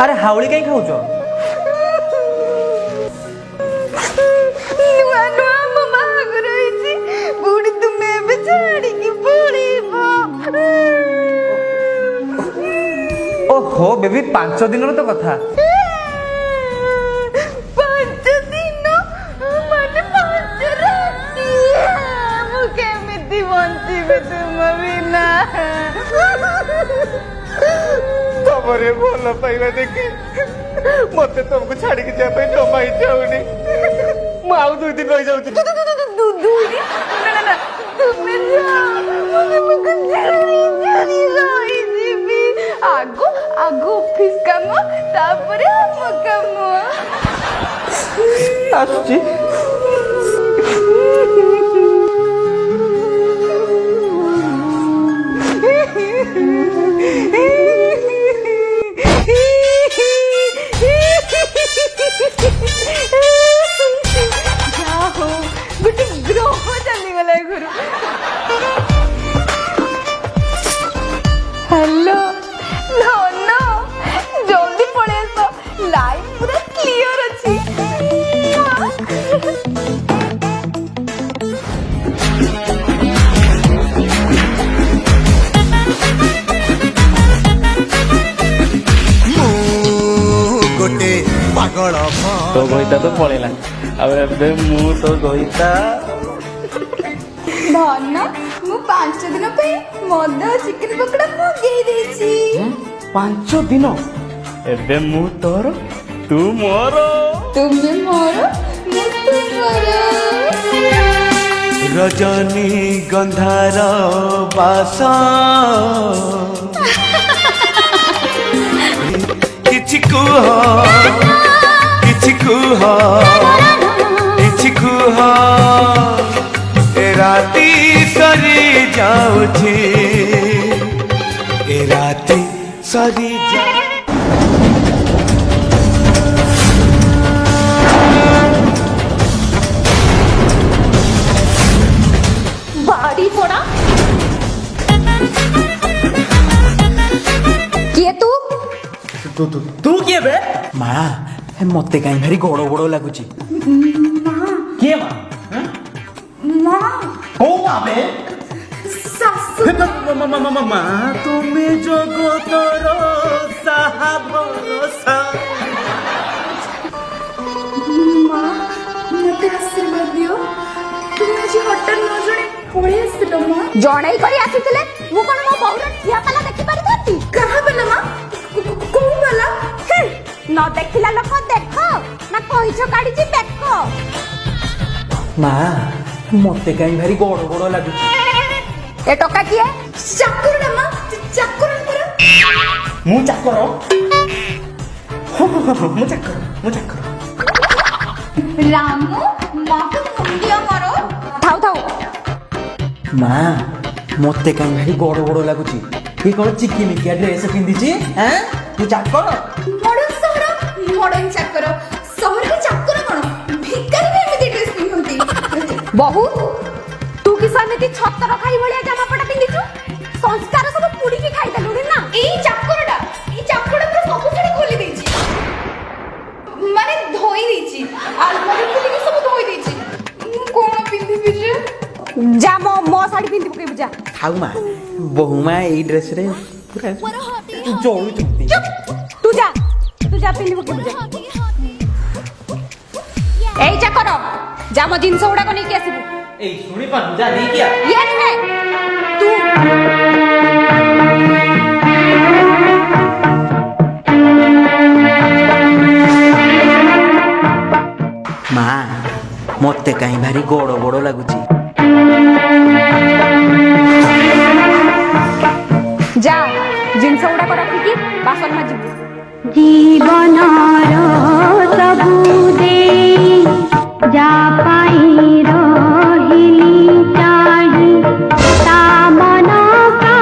अरे हाउली कहीं खाऊच नुआ नुआ मो बाहागर होइछि बुढ़ी तुमे बे छाड़ी की पळीबो। ओहो बेबी 5 दिन तो कथा 5 दिन माने 5 राती मु केमिति बंचिबे तुम बिना। तमरे भल पाइबा देखि मते तुमको छाड़ी के जा पे जमा इच्छा होनी मु आउ 2 दिन रह जाउछी। दूरी ना ना तुमे जाओ मुझे मुझे जल्दी रही जीबी आगो आगो ऑफिस काम तापरे हम काम आसुची जाओ गोटे ग्रह चलीगला घर। हेलो धन जल्दी पड़े आस लाइट पूरा क्लियर अच्छी। गोटे पागल तो गईता तो पळेला अब एबे मु तो गईता धन मु 5 दिन पे मद चिकन पकड़ा मगेई देछि। 5 दिन एबे मु तोर तू मोर तुमे मोर मु तुमर। रजनी गंधार बास किछि कुह किछि कुह किछि कुह ए राती सरी जाउछि ए राती सरी जा बाड़ी फोड़ा किए तू तू तू तू किए बे माँ मते कहीं भारी गोड़ गोड़ लगुची किए माँ माँ हो माँ बे सासू माँ तुम्हें जगतर साहा भरोसा माँ मते आशीर्वाद दियो तुम आज हटार न जणे पळे आसिलो माँ जणै करी आसीथिले मु कोन मो बहुरा ठिया पाला देखि पारि थाती कहा बला माँ कोन बला हे न देखिला लोक देखो ना कहिछो काढिछि देखो। माँ मते कहीं भारी गोड़ गोड़ लगुची ए टोका किए चाकर ना माँ चाकर पर मु चाकर मु चाकर रामू माँ को मुंडिया मारो थाउ थाउ माँ मते कहीं भारी गोड़ गोड़ लगुची ये कौन चिकिमिकिया ड्रेस पिंधिची हैं तू चाकर मॉडर्न चाकर सहर के चाकर कोन भिकारी भी एमिति ड्रेस पिंधती बहु तू कि समिति छतर खाई भलिया जामा पटा पिंधिछु संस्कार सब पुडी के खाई देलुनी ना ए चाकरटा पर सब साड़ी खोली देछि माने धोई देछि आलमारी खोली के सब धोई देछि कोन पिंधि बिजे जा मो साड़ी पिंधि पके बुझा थाउ माँ बहु माँ ये ड्रेस रे पूरा जोड़ू चुकती तू जा पिंधि पके बुझा ए चाकर जा मो जिंस उडा को नहीं के आसीबू ए सुनी पन जा नहीं किया यस है तू माँ मते कहीं भारी गोड़ गोड़ लगुची जा जिंस उडा को रखी बासन माजिबू जीवन सबु दे जा पाई रहिली चाही ता मन का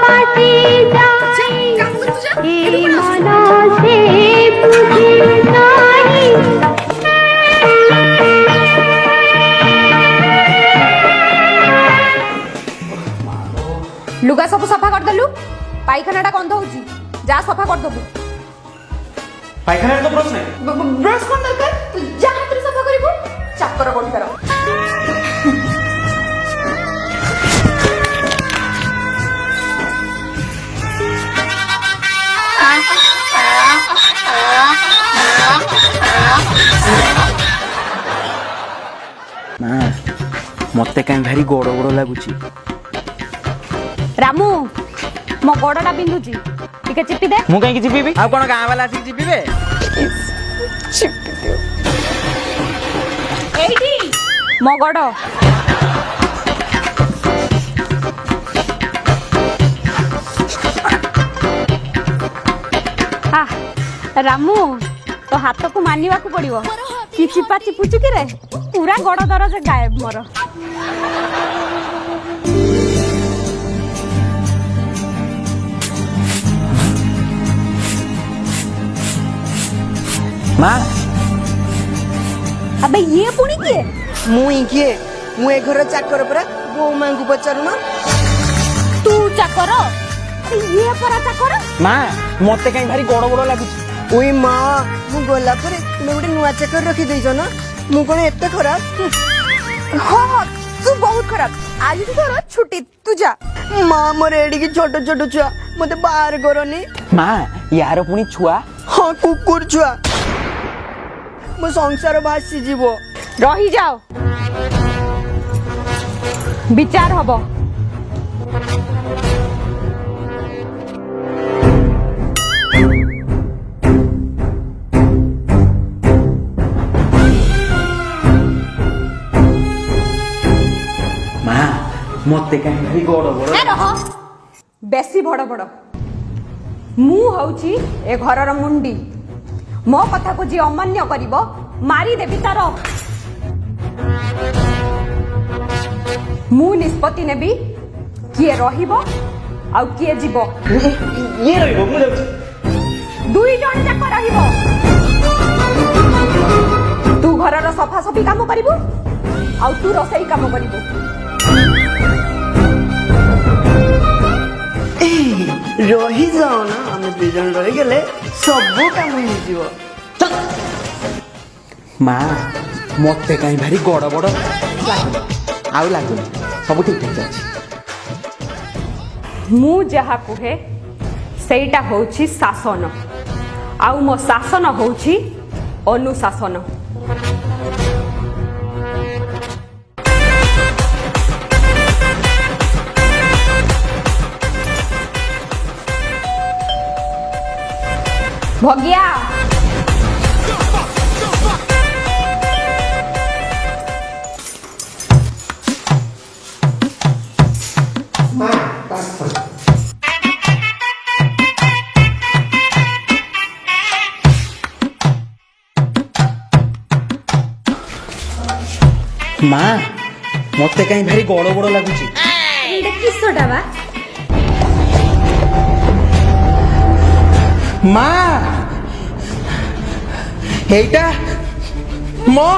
पति जाई ए मन से बुझी नाही लुगा सब सफा कर देलु पाइखानाटा गंध होची जा सफा कर दबु ପାଇଖାନାରେ ତ ବ୍ରସ୍ ନାହିଁ। ବ୍ରଶ କଣ ଦରକାର? ତୁ ଯା ହାତରେ ସଫା କରିବୁ। ଚାକର କୋଠିକାର। मते कहीं भारी गोड़ गोड़ लगुची। रामू मो गोड़टा बिंधुची टिके चिपी दे। मु कहीं चिपीबी आ कोन गां वाला आसी चिपीबे चिपी दे एइडी मो गोड़ रामू तो हाथ को मानिवा को पड़िवो कि चिपा चिपुचु कि रे पूरा गोड़ दरज गायब मोर। मां अबे ये पुणी किए मुई किए मु ए घर चाकर परा बो मां को पचारुना तू चाकर ये परा चाकर मां मते कहीं भारी गोड़ गोड़ लगुची। ओई मां मु गला परे तुमे गोटे नुआ चाकर रखी देइछ ना मु कोन एते खराब। हाँ तू बहुत खराब आज तू तोर छुट्टी तू जा। मां मोर एडी की छोटो छोटो छुआ मते बाहर करनी। मां यार पुनी छुआ हां कुकुर छुआ मो संसार भासी जीवो। रही जाओ विचार हबो। मां मते कहीं भारी गोड़ गोड़ ए रह बेसी बड़ बड़ मु हउची ए घरर मुंडी मो कथा को जे अमान्य करिवो मारी देबी तार। मु निष्पत्ति नेबी किए रहिबो आ किए जीवो। ये रहिबो मु जाउची। दुई जण जाक रहिबो। तू घरर सफा सफी काम करिवो आ तू रसोई काम करिवो। रही जाओ ना हमें दु जन रही गेले सब काम हो जीवो। मां मते कहीं भारी गोड़ गोड़ आउ लागु सब ठीक ठाक अछि। मु जहा कुहे सेटा होउछि शासन आउ मो शासन होउछि अनुशासन। भगिया मां मते कहीं भारी गोड़ गोड़ लगुची। एटा किसोटा बा मां एटा मो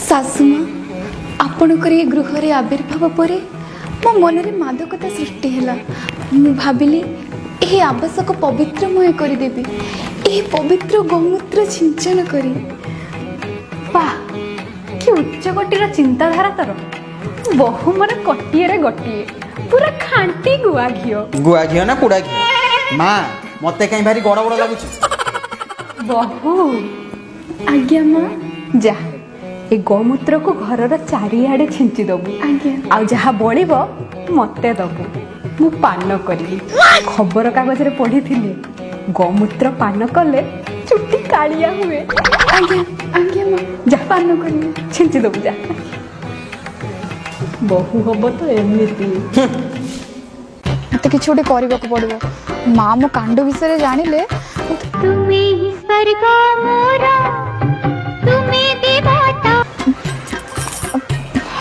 शाशुमा आपणकर ये गृह आविर्भाव पर मो मनरे मादकता सृष्टि है। मु भाविली यह आवासक पवित्रमय करदेवी यह पवित्र गौमूत्र सिंचन करी। वाह कि उच्च कोटीर चिंताधारा तोर बहु मन कटिए गोटिए पूरा खांटी गुआ घियो। गुआ घियो ना पुड़ा घियो। मां मते कहीं भारी गोड़ गोड़ लगुची। बहु आज्ञा मां जा ए गौमूत्र को घरर चारिआडे छिंची दबु। आज्ञा आ जहा बळिबो मते दबु मु पान करी। खबर कागज रे पढ़ी गौमूत्र पान कले चुट्टी कालिया हुए। आज्ञा आज्ञा मां जा पान करी छिंची दबु जा। बहु हब तो एमिति मते किछ गोटे करबा को पड़िबो। मां मो कांड विषय जानिले तुम्हें ही स्वर्ग मोरा तुम्हें देवता।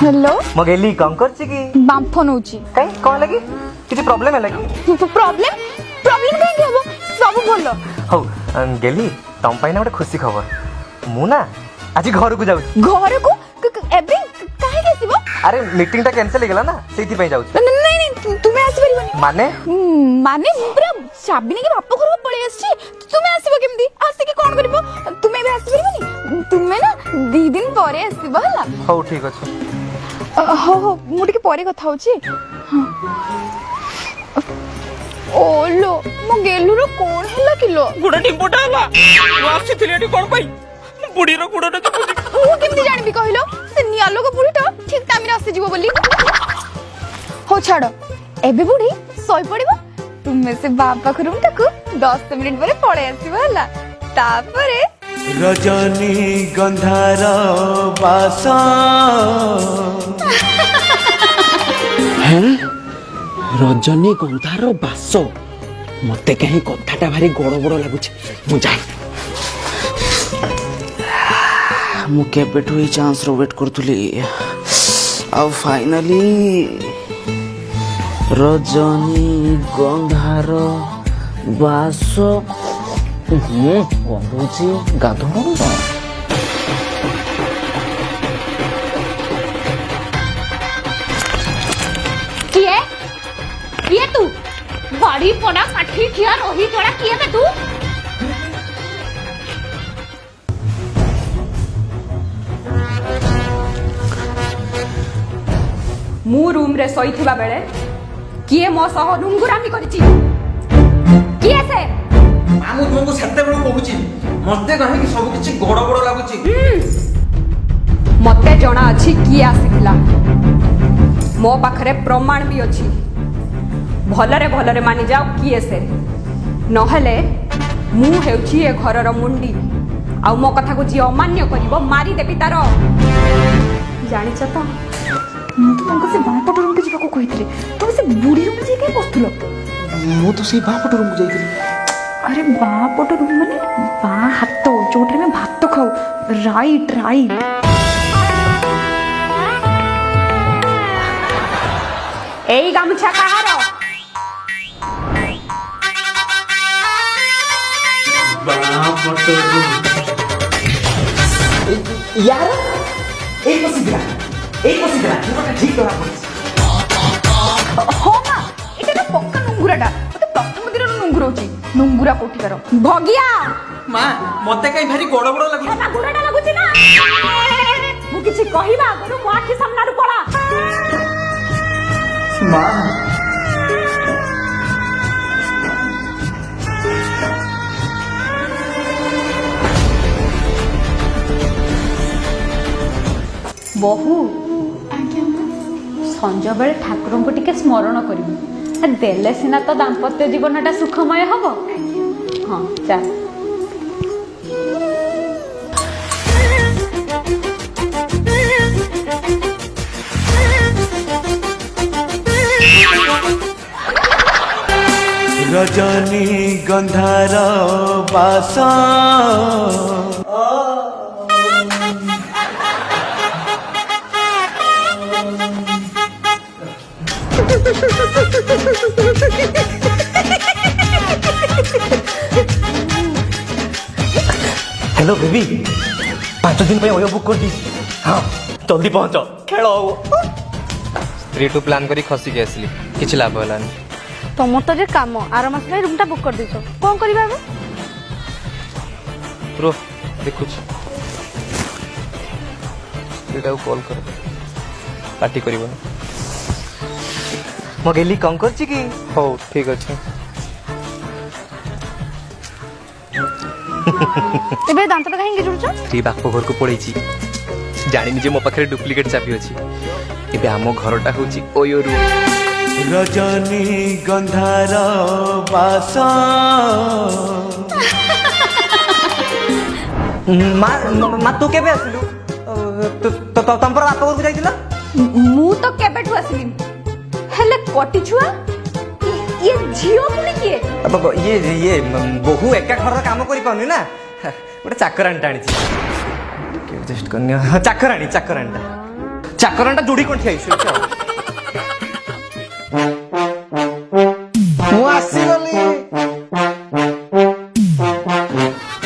हेलो मगेली काम करछि की बांफ नउची काई कोन लगी किछि प्रॉब्लम है लगी प्रॉब्लम प्रॉब्लम कहीं हबो सब भलो। हौ गेली तम पाई ना गोटे खुशी खबर मु ना आज घर को जाऊ। घर को एबे काहे केसिबो अरे मीटिंग टा कैंसिल हो गला ना सेति पई जाऊ नहीं नहीं तुम्हें आसी परिबनी माने माने मु पूरा चाबी नहीं कि बाप घर पळे आसी तुम्हें आसीबो केमदी आसी के कोन करबो तुम्हें भी आसी परिबनी तुम्हें ना 2 दिन परे आसीबो हला हो ठीक अछि हो हो मु टिके परे कथा होची ओलो मो गेलुरो कोन हला किलो गुड़ा टिम्पोटा हला आसी थिले एटी कोन पई बुढ़ी रो गुड़ाटा चपुची मु केमदी जानबी कहलो से नियालो को बुढ़ीटा ठीक टाइम रे आसी जीवो बोली हो छाड़ो एबे बुढ़ी सोई पड़िबो तुमे से बाप पाख रूम तक 10 मिनिट परे पळे आसीबो हला तापरे रजनी गंधार बास हैं रजनी गंधार बास मते कहीं कथाटा भारी गड़ बड़ लागुଛି मु जाए मु केबेठु ही चांस रो वेट करथुली आ फाइनली रजनी गंधार बास गंधुची गाधो किए किए तू बड़ी पड़ा काठी खिया रोही चोड़ा किए बे तू मु रूम रे सोईथिबा बेले किए मो सह नुंगुरामी करची किए से मामू तुमको सेते बेलू कहूची मते कहे कि सब किछि गड़ बड़ लागुची मते जणा अछि किए आसीथिला मो पाखरे प्रमाण भी अछि भलरे मानि जाओ किए से नहले मु हेउची ए घरर मुंडी आ मो कथा को जी अमान्य करिवो मारी देबी तार जानिछ तो मु तो तुमको से बापट रूम के जीवा को कहितले तुम से बुढ़ी रूम जे के बसथुलो मु तो से बापट रूम जाइतली अरे बापट रूम माने बा हाथ जोठरे में भात खाओ राइट एई गामुछा कहार बापट रूम यार एक पसिदिला तुमका ठीक करा पड़छ हो ना एटा ना पक्का नुंगुराटा तो प्रथम दिन नुंगुरोची नुंगुरा कोठीकार भगिया मां मते काई भारी गड़ बड़ लागुची ना गुड़ाटा लागुची ना मु किछि कहिबा आगरु मो आखि सामनारु पळा मां बहु संज बेले ठाकुर को टिके स्मरण करिबु देले सिना तो दाम्पत्य जीवनटा सुखमय हबो हाँ जा रजनी गंधार बास हेलो बेबी 5 दिन में ओयो बुक कर दी हां जल्दी पहुंच खेल स्त्री टू प्लान करी खसी के असली किछ लाभ हलानी तमर तो जे काम आर मास में रूमटा बुक कर दिसो कोन करबा बे रो देखुछ बेटा को कॉल कर पार्टी करिवो मो गेली कम करछि की हो ठीक अछि एबे दांतटा काहे जुड़छ स्त्री बाप घर को पळैछि जानिनि जे मो पाखरे डुप्लीकेट चाबी अछि एबे हमो घरटा होछि ओयो रूम रजनी गंधार बास मा तू केबे आसलु तो तंपर बाप घर को जाइतिला मु तो केबेठु आसली हेले कोटी छुआ ये झियो पुनी किए ये बहु एका घर काम करि पाउनी ना गोटे चाकरानी टाणी एडजस्ट करनी चाकरानी जोड़ी कोन ठियाई मु आसी गली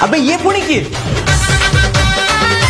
अबे ये पुणी किए